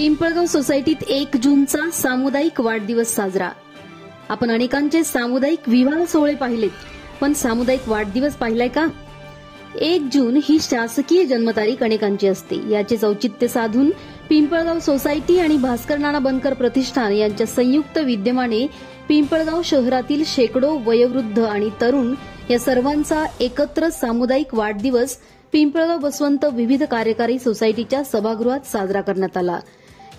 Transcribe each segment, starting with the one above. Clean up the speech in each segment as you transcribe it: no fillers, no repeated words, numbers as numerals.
पिंपळगाव सोसायटीत 1 जूनचा सामुदायिक वाढदिवस साजरा। आपण अनेकांचे सामुदायिक विवाह सोहळे पाहिलेत, पण सामुदायिक वाढदिवस पाहिलाय का? 1 जून ही शासकीय जन्मतारीख अनेकांची असते। याचे औचित्य साधून पिंपळगाव सोसायटी आणि भास्कर नाना बनकर प्रतिष्ठान यांच्या संयुक्त विद्यमाने पिंपळगाव शहरातील शेकडो वयोवृद्ध आणि तरुण या सर्वांचा एकत्र सामुदायिक वाढदिवस पिंपळगाव बसवंत विविध कार्यकारी सोसायटीच्या सभागृहात साजरा करण्यात आला।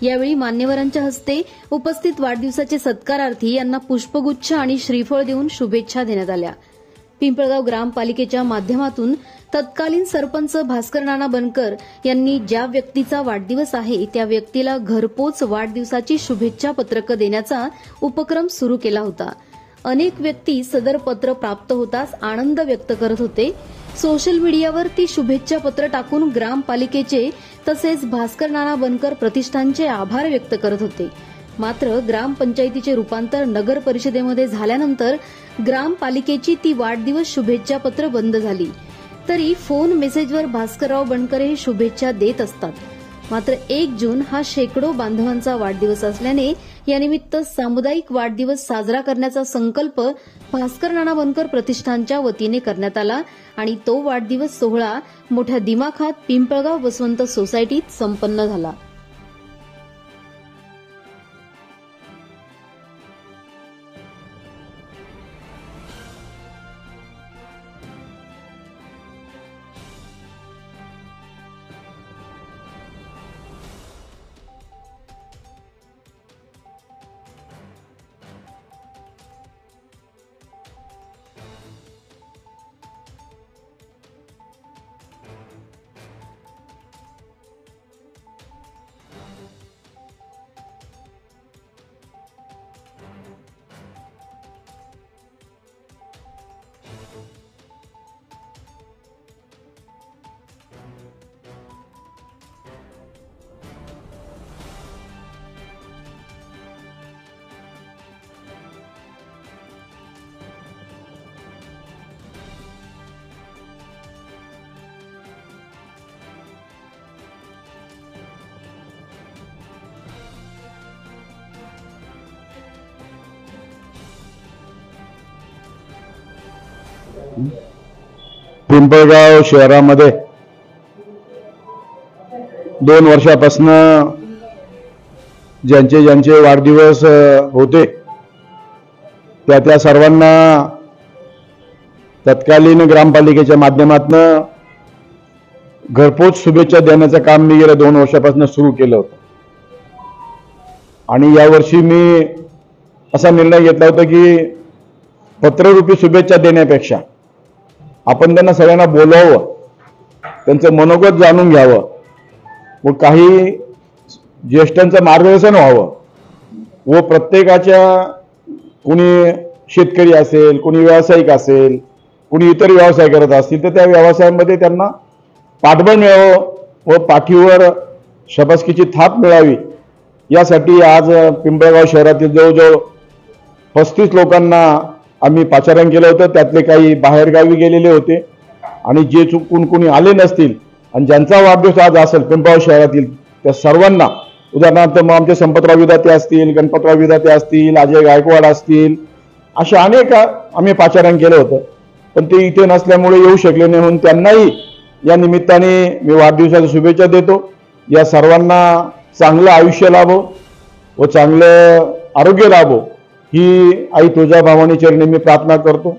यावेळी मान्यवरांच्या हस्ते उपस्थित वाढदिवसाचे सत्कारार्थी यांना पुष्पगुच्छ आणि श्रीफळ देऊन शुभेच्छा देण्यात आल्या। पिंपळगाव ग्रामपालिकेच्या माध्यमातून तत्कालीन सरपंच भास्कर नाना बनकर यांनी ज्या व्यक्तीचा वाढदिवस आहे त्या व्यक्तीला घरपोच वाढदिवसाची शुभेच्छा पत्रकं देण्याचा उपक्रम सुरू केला होता। अनेक व्यक्ती सदर पत्र प्राप्त होताच आनंद व्यक्त करत होते। सोशल मीडियावर ती शुभेच्छा पत्र टाकून ग्रामपालिकेचे तसेच भास्कर नाना बनकर प्रतिष्ठानचे आभार व्यक्त करत होते। मात्र ग्रामपंचायतीचे रूपांतर नगर परिषदेमध्ये झाल्यानंतर ग्रामपालिकेची ती वाढदिवस शुभेच्छा पत्र बंद झाली। तरी फोन मेसेजवर भास्करराव बनकर हे शुभेच्छा देत असतात। मात्र 1 जून हा शेकडो बांधवांचा वाढदिवस असल्याने यानिमित्त सामुदायिक वाढदिवस साजरा करण्याचा संकल्प भास्कर नाना बनकर प्रतिष्ठानच्या वतीने करण्यात आला आणि तो वाढदिवस सोहळा मोठ्या दिमाखात पिंपळगाव बसवंत सोसायटीत संपन्न झाला। पिंपळगाव शहरामध्ये 2 वर्षापासून ज्यांचे वाढदिवस होते त्या सर्वांना तत्कालीन ग्रामपालिकेच्या माध्यमातून घरपोच शुभेच्छा देण्याचं काम मी गेल्या 2 वर्षापासून सुरू केलं होतं। आणि यावर्षी मी असा निर्णय घेतला होता की पत्ररूपी शुभेच्छा देण्यापेक्षा आपण त्यांना सगळ्यांना बोलवावं, त्यांचं मनोगत जाणून घ्यावं व काही ज्येष्ठांचं मार्गदर्शन व्हावं व प्रत्येकाच्या कुणी शेतकरी असेल, कुणी व्यावसायिक असेल, कुणी इतर व्यवसाय करत असतील तर त्या व्यवसायामध्ये त्यांना पाठबळ मिळावं व पाठीवर शाबासकीची थाप मिळावी यासाठी आज पिंपळगाव शहरातील जवळजवळ 35 लोकांना आम्ही पाचारण केलं होतं। त्यातले काही बाहेरगावी गेलेले होते आणि जे चुकून कोणी आले नसतील आणि ज्यांचा वाढदिवस आज असेल पिंपळगाव शहरातील त्या सर्वांना, उदाहरणार्थ मग आमचे संपतराव विधाते असतील, गणपतराव विधाते असतील, अजय गायकवाड असतील, अशा अनेक आम्ही पाचारण केलं होतं। पण ते इथे नसल्यामुळे येऊ शकले नाही, म्हणून त्यांनाही या निमित्ताने मी वाढदिवसाच्या शुभेच्छा देतो। या सर्वांना चांगलं आयुष्य लाभो व चांगलं आरोग्य लाभो ही आई तुळजाभवानी चरणी मी प्रार्थना करतो।